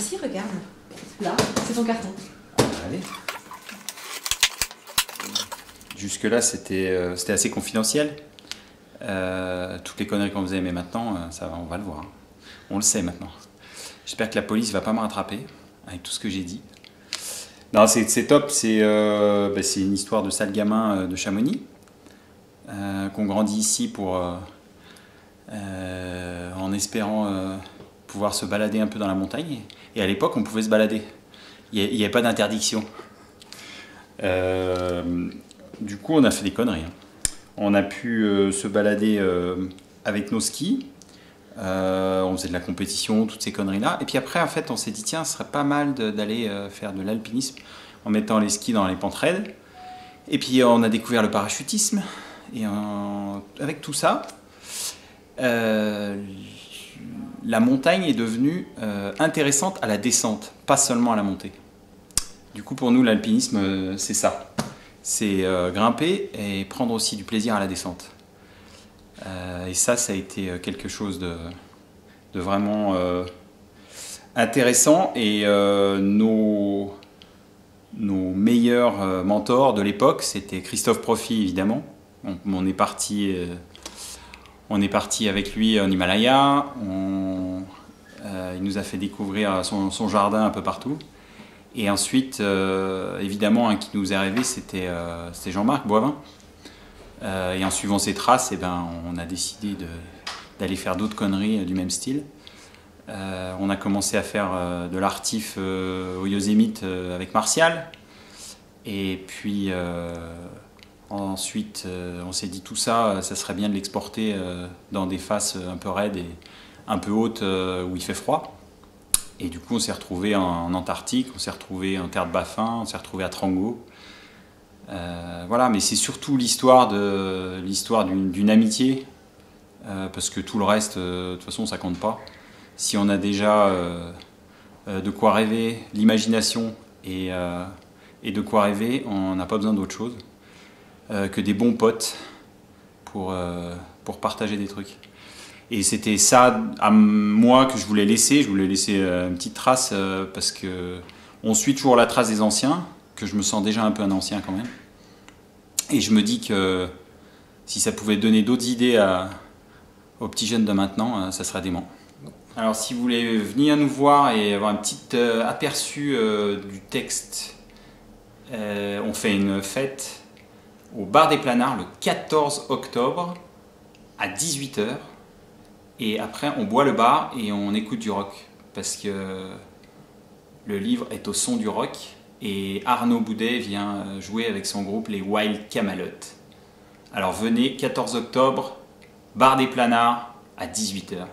si, regarde. Là, c'est ton carton. Allez. Jusque-là, c'était assez confidentiel. Toutes les conneries qu'on faisait, mais maintenant, on va le voir. On le sait maintenant. J'espère que la police va pas me rattraper avec tout ce que j'ai dit. Non, c'est top. C'est une histoire de sale gamin de Chamonix qu'on grandit ici en espérant pouvoir se balader un peu dans la montagne. Et à l'époque, on pouvait se balader. Il n'y avait pas d'interdiction. Du coup, on a fait des conneries. On a pu se balader avec nos skis. On faisait de la compétition, toutes ces conneries-là. Et puis après, en fait, on s'est dit, tiens, ce serait pas mal d'aller faire de l'alpinisme en mettant les skis dans les pentes raides. Et puis, on a découvert le parachutisme. Et avec tout ça, la montagne est devenue intéressante à la descente, pas seulement à la montée. Du coup, pour nous, l'alpinisme, c'est ça. C'est grimper et prendre aussi du plaisir à la descente. Et ça a été quelque chose de vraiment intéressant. Et nos meilleurs mentors de l'époque, c'était Christophe Profit, évidemment. On est parti avec lui en Himalaya. Il nous a fait découvrir son jardin un peu partout. Et ensuite, évidemment, un qui nous est arrivé, c'était Jean-Marc Boivin. Et en suivant ses traces, on a décidé d'aller faire d'autres conneries du même style. On a commencé à faire de l'artif au Yosemite avec Martial. Et puis ensuite, on s'est dit tout ça, ça serait bien de l'exporter dans des faces un peu raides et un peu hautes où il fait froid. Et du coup, on s'est retrouvé en Antarctique, on s'est retrouvé en terre de Baffin, on s'est retrouvé à Trango. Voilà, mais c'est surtout l'histoire d'une amitié, parce que tout le reste, de toute façon, ça compte pas. Si on a déjà de quoi rêver, l'imagination et de quoi rêver, on n'a pas besoin d'autre chose que des bons potes pour partager des trucs. Et c'était ça, à moi, que je voulais laisser. Je voulais laisser une petite trace parce qu'on suit toujours la trace des anciens, que je me sens déjà un peu un ancien quand même. Et je me dis que si ça pouvait donner d'autres idées aux petits jeunes de maintenant, ça serait dément. Alors si vous voulez venir nous voir et avoir un petit aperçu du texte, on fait une fête au Bar des Planards le 14 octobre à 18 h. Et après, on boit le bar et on écoute du rock. Parce que le livre est au son du rock. Et Arnaud Boudet vient jouer avec son groupe, les Wild Camelot. Alors venez, 14 octobre, Bar des Planards, à 18 h.